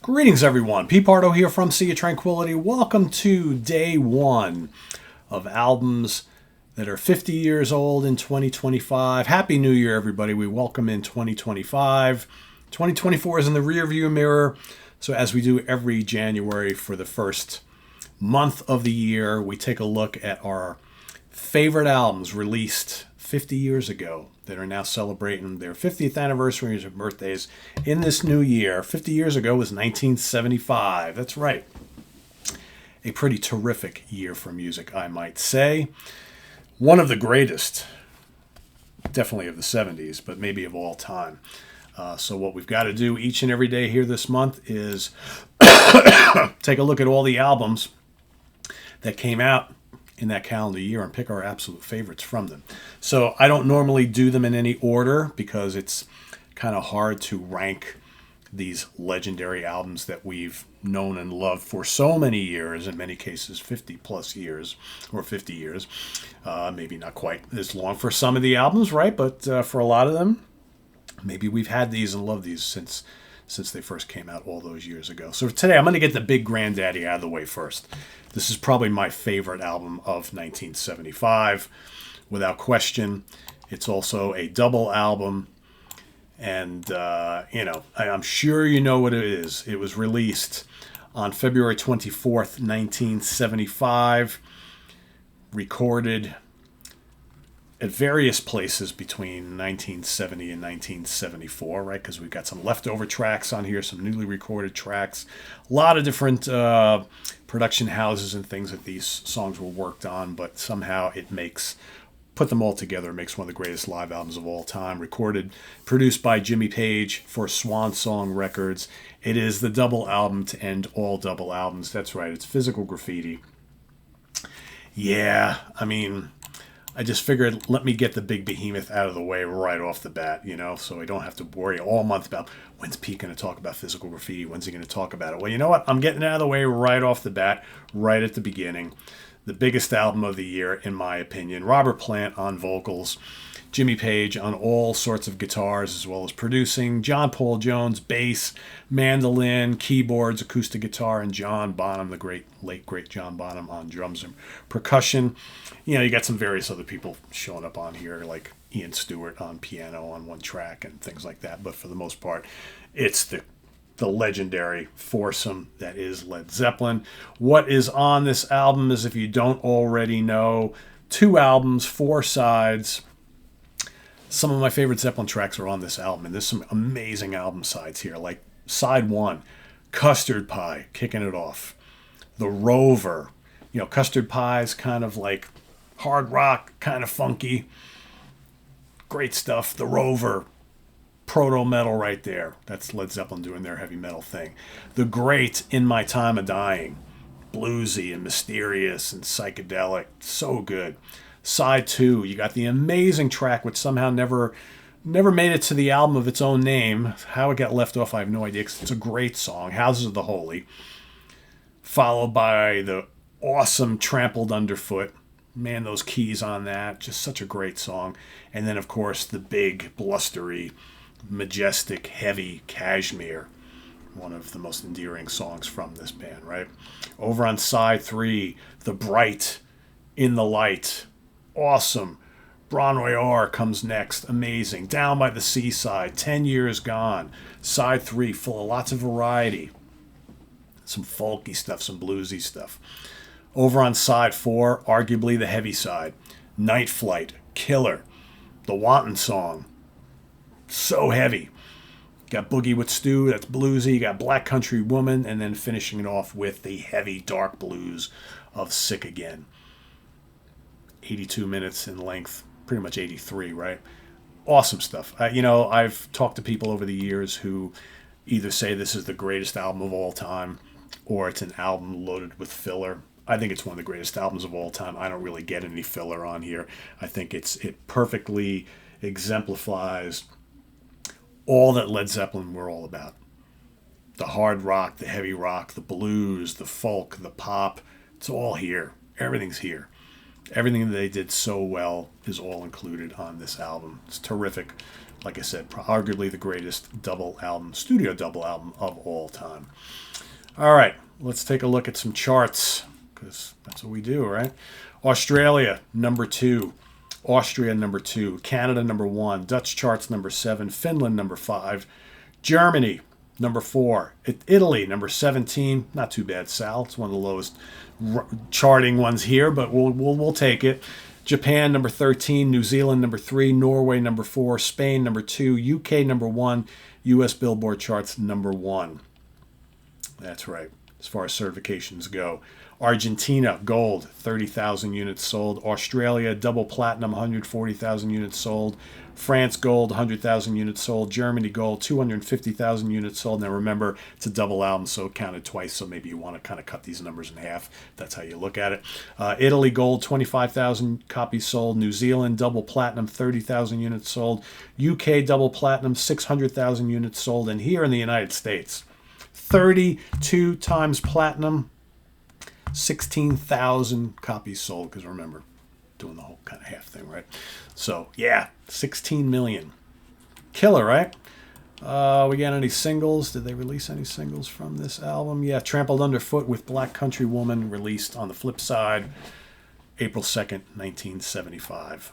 Greetings, everyone. Pete Pardo here from Sea of Tranquility. Welcome to day one of albums that are 50 years old in 2025. Happy New Year, everybody. We welcome in 2025. 2024 is in the rearview mirror. So as we do every January for the first month of the year, we take a look at our favorite albums released 50 years ago that are now celebrating their 50th anniversaries or birthdays in this new year. 50 years ago was 1975. That's right. A pretty terrific year for music, I might say. One of the greatest, definitely of the 70s, but maybe of all time. So what we've got to do each and every day here this month is take a look at all the albums that came out in that calendar year and pick our absolute favorites from them. So I don't normally do them in any order because it's kind of hard to rank these legendary albums that we've known and loved for so many years, in many cases 50 plus years or 50 years. Maybe not quite as long for some of the albums, right? But for a lot of them, maybe we've had these and loved these since they first came out all those years ago. So today I'm going to get the big granddaddy out of the way first. This is probably my favorite album of 1975, without question. It's also a double album, and I'm sure you know what it is. It was released on February 24th, 1975, recorded at various places between 1970 and 1974, right? Because we've got some leftover tracks on here, some newly recorded tracks, a lot of different production houses and things that these songs were worked on, but somehow put them all together, makes one of the greatest live albums of all time. Recorded, produced by Jimmy Page for Swan Song Records. It is the double album to end all double albums. That's right, it's Physical Graffiti. Yeah, I just figured let me get the big behemoth out of the way right off the bat, so I don't have to worry all month about when's Pete going to talk about Physical Graffiti, when's he going to talk about it. Well, you know what? I'm getting it out of the way right off the bat, right at the beginning. The biggest album of the year, in my opinion. Robert Plant on vocals, Jimmy Page on all sorts of guitars as well as producing, John Paul Jones, bass, mandolin, keyboards, acoustic guitar, and John Bonham, the late great John Bonham on drums and percussion. You got some various other people showing up on here, like Ian Stewart on piano on one track and things like that. But for the most part, it's the legendary foursome that is Led Zeppelin. What is on this album is, if you don't already know, 2 albums, 4 sides. Some of my favorite Zeppelin tracks are on this album, and there's some amazing album sides here, like side 1, Custard Pie, kicking it off. The Rover, Custard Pie is kind of like hard rock, kind of funky. Great stuff. The Rover, proto metal right there. That's Led Zeppelin doing their heavy metal thing. The great In My Time of Dying, bluesy and mysterious and psychedelic, so good. Side 2, you got the amazing track which somehow never made it to the album of its own name. How it got left off, I have no idea, because it's a great song, Houses of the Holy, followed by the awesome Trampled Underfoot. Man, those keys on that, just such a great song. And then, of course, the big, blustery, majestic, heavy Kashmir, one of the most endearing songs from this band, right? Over on side 3, The Bright, In the Light, awesome. Bras Noir comes next, amazing. Down by the Seaside, 10 Years Gone. Side 3, full of lots of variety. Some folky stuff, some bluesy stuff. Over on side 4, arguably the heavy side, Night Flight, killer. The Wanton Song, so heavy. Got Boogie with Stu, that's bluesy. You got Black Country Woman, and then finishing it off with the heavy, dark blues of Sick Again. 82 minutes in length, pretty much 83, right? Awesome stuff. I've talked to people over the years who either say this is the greatest album of all time or it's an album loaded with filler. I think it's one of the greatest albums of all time. I don't really get any filler on here. I think it perfectly exemplifies all that Led Zeppelin were all about. The hard rock, the heavy rock, the blues, the folk, the pop. It's all here. Everything's here. Everything that they did so well is all included on this album. It's terrific. like I said, arguably the greatest studio double album of all time. All right, let's take a look at some charts, because that's what we do, right? Australia, number 2. Austria, number 2. Canada, number 1. Dutch charts, number 7. Finland, number 5. Germany, number 4. Italy, number 17. Not too bad, Sal. It's one of the lowest charting ones here, but we'll take it. Japan, number 13. New Zealand, number 3. Norway, number 4. Spain, number 2. UK, number 1. US Billboard charts, number 1. That's right, as far as certifications go. Argentina, gold, 30,000 units sold. Australia, double platinum, 140,000 units sold. France, gold, 100,000 units sold. Germany, gold, 250,000 units sold. Now remember, it's a double album, so it counted twice, so maybe you want to kind of cut these numbers in half. That's how you look at it. Italy, gold, 25,000 copies sold. New Zealand, double platinum, 30,000 units sold. UK, double platinum, 600,000 units sold. And here in the United States, 32 times platinum, 16,000 copies sold, because remember, doing the whole kind of half thing, right? So, yeah, 16 million. Killer, right? We got any singles? Did they release any singles from this album? Yeah, Trampled Underfoot with Black Country Woman, released on the flip side, April 2nd, 1975.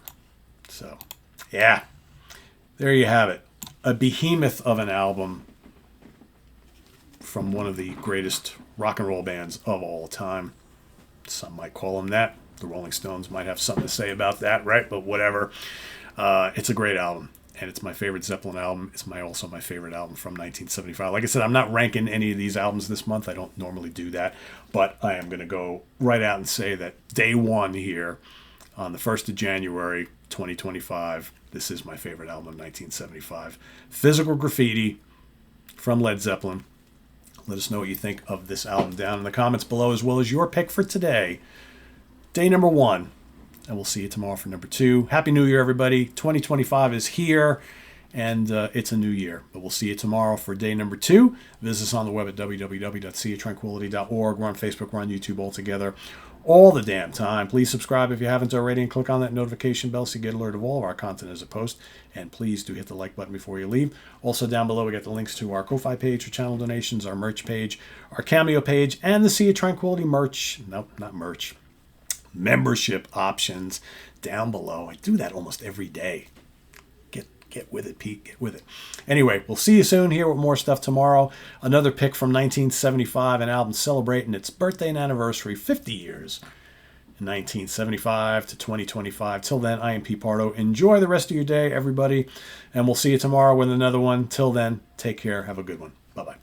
So, yeah, there you have it. A behemoth of an album from one of the greatest rock and roll bands of all time. Some might call them that. The Rolling Stones might have something to say about that, right? But whatever. It's a great album, and it's my favorite Zeppelin album. It's also my favorite album from 1975. Like I said, I'm not ranking any of these albums this month. I don't normally do that, but I am going to go right out and say that day one here, on the 1st of January, 2025, this is my favorite album of 1975. Physical Graffiti from Led Zeppelin. Let us know what you think of this album down in the comments below, as well as your pick for today. Day number 1. And we'll see you tomorrow for number 2. Happy New Year, everybody. 2025 is here, and it's a new year. But we'll see you tomorrow for day number 2. Visit us on the web at www.seaoftranquility.org. We're on Facebook. We're on YouTube all together all the damn time. Please subscribe if you haven't already, and click on that notification bell so you get alert of all of our content as a post. And please do hit the like button before you leave. Also down below, we got the links to our Ko-Fi page for channel donations, our merch page, our Cameo page, and the Sea of Tranquility merch. Nope, not merch. Membership options down below. I do that almost every day. Get with it, Pete. Get with it. Anyway, we'll see you soon here with more stuff tomorrow. Another pick from 1975, an album celebrating its birthday and anniversary, 50 years, in 1975 to 2025. Till then, I am Pete Pardo. Enjoy the rest of your day, everybody, and we'll see you tomorrow with another one. Till then, take care. Have a good one. Bye-bye.